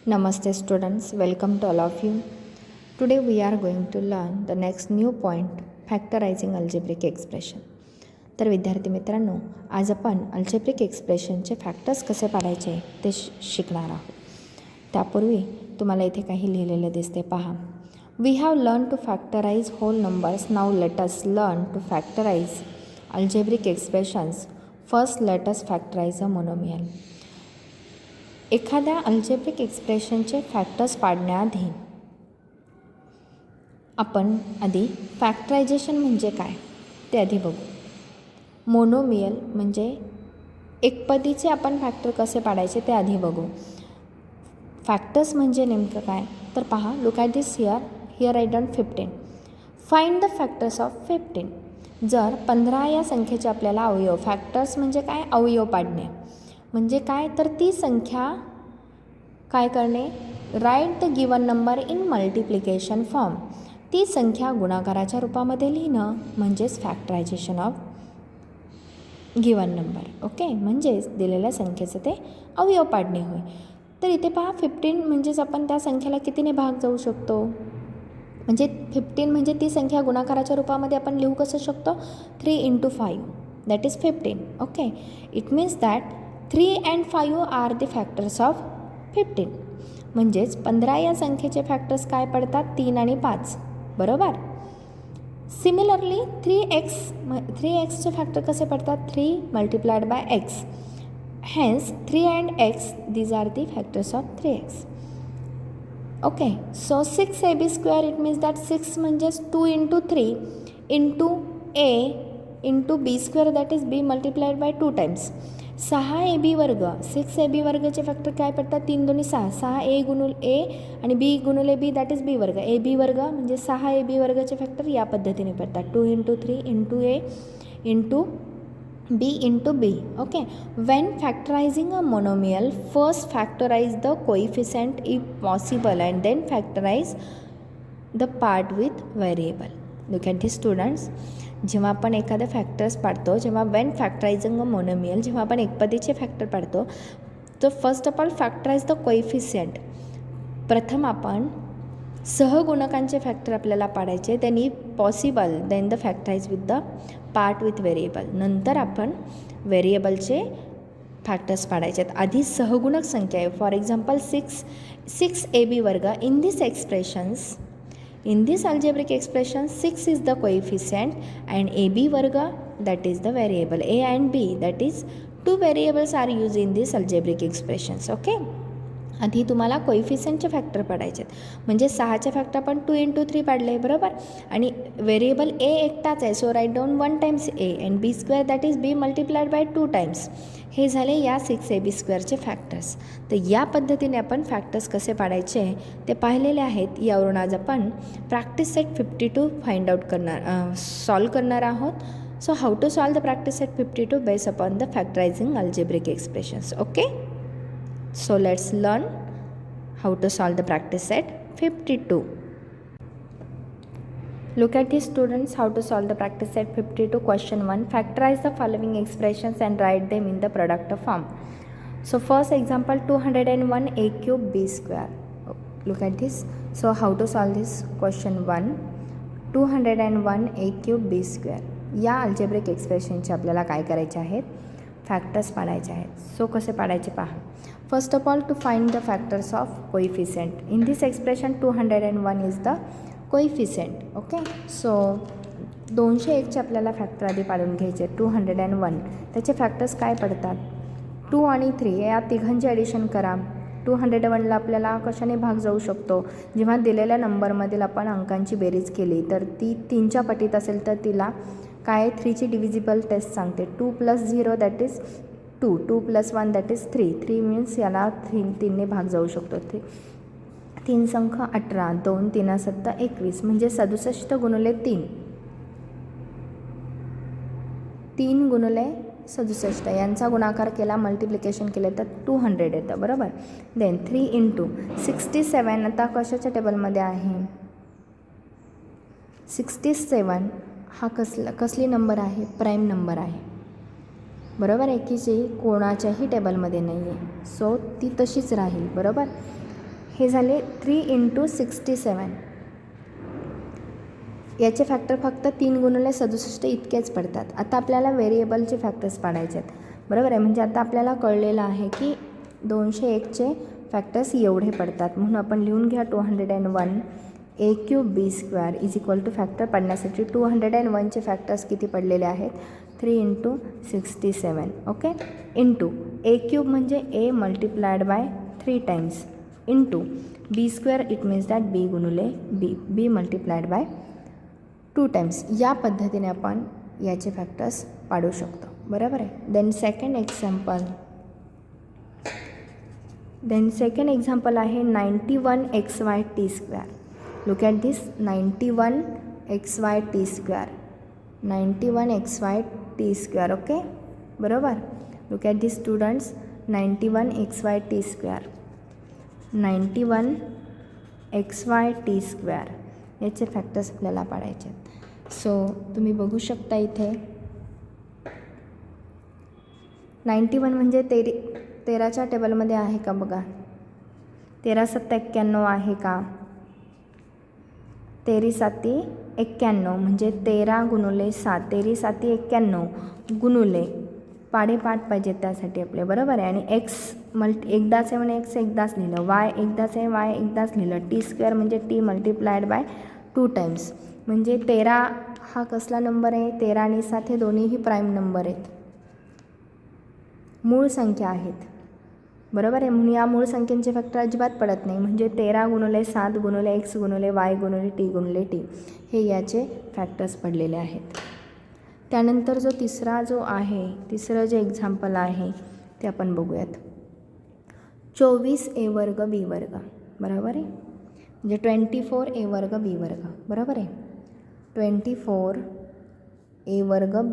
Namaste students, welcome to all of you. Today we are going to learn the next new point, factorizing algebraic expression. तर विद्यार्थी मित्रांनो, आज आपण algebraic एक्सप्रेशनचे factors कसे पाडायचे ते शिकणार आहोत. त्यापूर्वी तुम्हाला इथे काही लिहिलेलं दिसते पहा. We have learn to factorise whole numbers. Now let us learn to factorise algebraic expressions. First let us factorise a monomial. एखाद्या अल्जेब्रिक एक्सप्रेशनचे फॅक्टर्स पाडण्याआधी आपण आधी फॅक्टरायझेशन म्हणजे काय ते आधी बघू. मोनोमियल म्हणजे एकपदीचे आपण फॅक्टर कसे पाडायचे ते आधी बघू. फॅक्टर्स म्हणजे नेमकं काय तर पहा, look at this here I done 15. Find the factors of 15. जर 15 या संख्येचे आपल्याला अवयव, फॅक्टर्स म्हणजे काय, अवयव पाडणे म्हणजे काय तर ती संख्या काय करणे, write the given number in multiplication form. ती संख्या गुणाकाराच्या रूपामध्ये लिहिणं म्हणजेच factorisation of given number. Okay, म्हणजेच दिलेल्या संख्येचं ते अवयव पाडणे होय. तर इथे पहा 15 म्हणजेच आपण त्या संख्येला कितीने भाग जाऊ शकतो, म्हणजे 15 म्हणजे ती संख्या गुणाकाराच्या रूपामध्ये आपण लिहू कसं शकतो, 3 × 5 that is 15. Okay, it means that 3 and 5 are the factors of 15. म्हणजेच 15 या संख्येचे फॅक्टर्स काय पडतात, 3 आणि 5. बरोबर. सिमिलरली 3xचे फॅक्टर कसे पडतात, 3 × x. Hence 3 and x, these are the factors of 3x. Okay, so 6ab², it means that 6 म्हणजेच 2 × 3 × a × b², that is b × 2 times. 6ab², 6ab² factor काय पडतात, 3 × 2 = 6, 6a × a आणि b × b, that is b². ab² म्हणजे 6ab² factor या पद्धतीने पडतात, 2 × 3 × a × b × b. Okay, when factorizing a monomial, first factorize the coefficient if possible and then factorize the part with variable. Look at this students. जेव्हा आपण एखादं factors पाडतो, जेव्हा Wien फॅक्टरायझिंग अ monomial, जेव्हा आपण एकपदीचे फॅक्टर पाडतो तर first of all factorise the coefficient. प्रथम आपण सहगुणकांचे फॅक्टर आपल्याला पाडायचे, त्यांनी possible then the factorise with the part with variable. नंतर आपण व्हेरिएबलचे फॅक्टर्स पाडायचे आहेत. आधी सहगुणक संख्या आहे, for example 6ab². In this algebraic expression 6 is the coefficient and ab² that is the variable. A and b, that is 2 variables are used in this algebraic expressions. Okay, आधी तुम्हाला कोएफिशियंटचे फॅक्टर पाडायचे आहेत. म्हणजे 6चे फॅक्टर आपण 2 × 3 पाडले. बरोबर. आणि variable a एकटाच आहे, so write down 1 times a and b² that is b × 2 times. हे झाले या 6ab² फॅक्टर्स. तर या पद्धतीने आपण फॅक्टर्स कसे पाडायचे ते पाहिलेले आहेत. यावरून आज आपण practice set 52 find out solve करणार आहोत. So how to solve the practice set 52 based upon the factorising algebraic expressions. Okay, so let's learn how to solve the practice set 52. Look at these students, how to solve the practice set 52. Question 1, factorize the following expressions and write them in the product form. So first example, 201a³ b². Look at this. So how to solve this question 1, 201a³ b². या algebraic एक्सप्रेशनचे आपल्याला काय करायचे आहेत, factors पाडायचे आहेत. So कसे पाडायचे पहा. First of all to find the factors of coefficient. In this expression 201 is the coefficient. Okay, so 201चे आपल्याला फॅक्टर आधी पाडून घ्यायचे. 201 त्याचे फॅक्टर्स काय पडतात, 2 आणि 3 या तिघांचे ॲडिशन करा. 201ला आपल्याला कशाने भाग जाऊ शकतो, जेव्हा दिलेल्या नंबरमधील आपण अंकांची बेरीज केली तर ती 3च्या पटीत असेल तर तिला काय 3ची डिव्हिजिबल टेस्ट सांगते. 2 + 0 that is 2, 2 + 1 that is 3. 3 means याला 3ने भाग जाऊ शकतो. 3 संख 18, 2 3 7 21 म्हणजे 67 × 3, 3 × 67 यांचा गुणाकार केला, मल्टिप्लिकेशन केले तर 200 येतं. बरोबर. देन 3 × 67. आता कशाच्या टेबलमध्ये आहे, 67 हा कसली नंबर आहे, प्राईम नंबर आहे. बरोबर आहे की जी कोणाच्याही टेबलमध्ये नाही आहे, सो ती तशीच राहील. बरोबर. हे झाले 3 × 67. याचे फॅक्टर फक्त 3 × 67 इतकेच पडतात. आता आपल्याला व्हेरिएबलचे फॅक्टर्स पाडायचे आहेत, बरोबर आहे. म्हणजे आता आपल्याला कळलेलं आहे की 201चे फॅक्टर्स एवढे पडतात. म्हणून आपण लिहून घ्या 201 a³ b² फॅक्टर पाडण्यासाठी 201चे फॅक्टर्स किती पडलेले आहेत, 3 × 67. ओके. इंटू a³ म्हणजे a multiplied by 3 times into b², it means that b × b multiplied by 2 times. या पद्धतीने आपण याचे फॅक्टर्स पाडू शकतो, बरोबर आहे. देन सेकंड एक्झाम्पल आहे 91xy². Look at this 91xy². 91xy². Okay, बरोबर. Look at this students, 91xy². 91xy² याचे फॅक्टर्स आपल्याला पाडायचे आहेत. सो तुम्ही बघू शकता इथे 91 म्हणजे 13च्या टेबलमध्ये आहे का बघा. 13 × 7 = 91 आहे का. 13 × 7 = 91 म्हणजे 13 × 7, 13 × 7 = 91 गुणुले पाडेपाठ पाहिजे त्यासाठी आपले, बरोबर आहे. आणि एक्स एकदाच आहे म्हणून एक्स एकदाच लिहिलं, वाय एकदाच आहे वाय एकदाच लिहिलं, t² म्हणजे t मल्टिप्लायड बाय 2 टाइम्स. म्हणजे 13 हा कसला नंबर आहे, 13 आणि 7 हे दोन्हीही प्राईम नंबर आहेत, मूळ संख्या आहेत, बरोबर आहे. म्हणून या मूळ संख्येचे फॅक्टर अजिबात पडत नाही. म्हणजे 13 × 7 × x × y × t × t हे याचे फॅक्टर्स पडलेले आहेत. त्यानंतर तिसरं जे एक्झाम्पल आहे ते आपण बघूयात. 24a² b², बरोबर आहे. म्हणजे 24a² b², बरोबर आहे. 24a²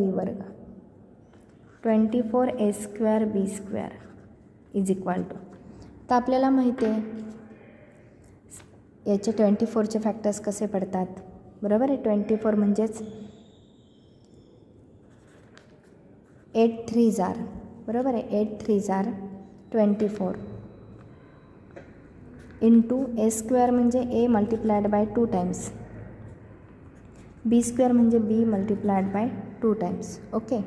b², 24a² b² तर आपल्याला माहिती आहे याचे 24चे फॅक्टर्स कसे पडतात, बरोबर आहे. 24 म्हणजेच 8 3s are, बरोबर आहे. 8 3s are 24 इंटू a² म्हणजे a multiplied by 2 times, b² म्हणजे b multiplied by 2 times. Okay.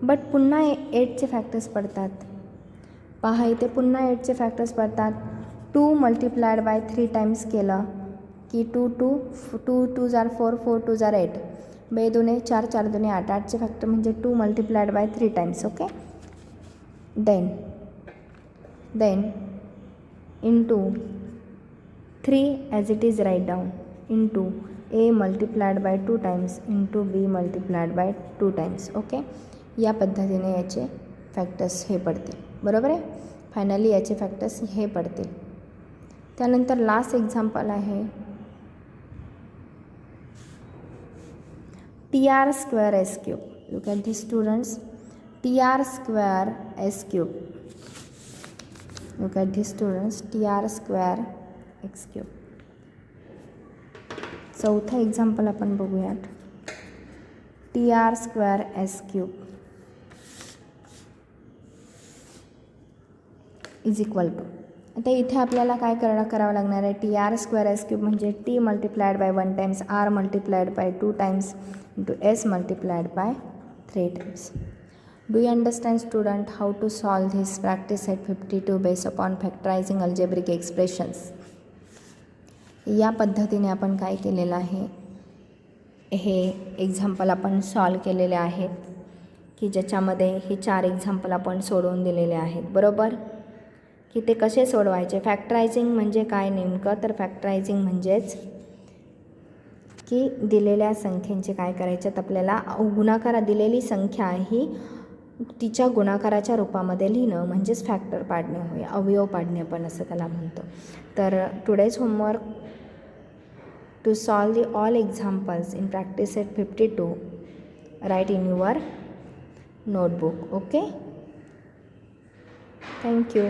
But पुन्हा 8चे फॅक्टर्स पडतात. पहा इथे पुन्हा 8चे फॅक्टर्स पडतात. 2 मल्टिप्लायड बाय 3 टाइम्स केलं की 2 2s are 4 4 2s are 8, 2 2 4 4 2 8, 8चे factor म्हणजे 2 multiplied by 3 times. Okay. Then into 3 as it is write down into a multiplied by 2 times into b multiplied by 2 times. Okay. या पद्धतीने याचे factors हे पडतील, बरोबर आहे. फायनली याचे फॅक्टर्स हे पडतील. त्यानंतर लास्ट एक्झाम्पल आहे tr² s³. Look at this students, tr² s³. Look at this students, tr² x³. चौथा एक्झाम्पल आपण बघूयात. tr² s³ आता इथे आपल्याला काय करावं लागणार आहे. tr² s³ म्हणजे t multiplied by 1 times, r multiplied by 2 times into s multiplied by 3 times. Do you understand student how to solve this practice set 52 based upon factorising algebraic expressions. या पद्धतीने आपण काय केलेलं आहे, हे एक्झाम्पल आपण solve केलेले आहेत की ज्याच्यामध्ये हे 4 एक्झाम्पल आपण सोडवून दिलेले आहेत, बरोबर. की ते कसे सोडवायचे. फॅक्टरायझिंग म्हणजे काय नेमकं, तर फॅक्टरायझिंग म्हणजेच की दिलेल्या संख्येचे काय करायच्यात आपल्याला दिलेली संख्या ही तिच्या गुणाकाराच्या रूपामध्ये लिहिणं म्हणजेच फॅक्टर पाडणे होय, अवयव पाडणे आपण असं त्याला म्हणतो. तर today's homework to solve the all examples in practice set 52 write in your notebook. Okay. Thank you.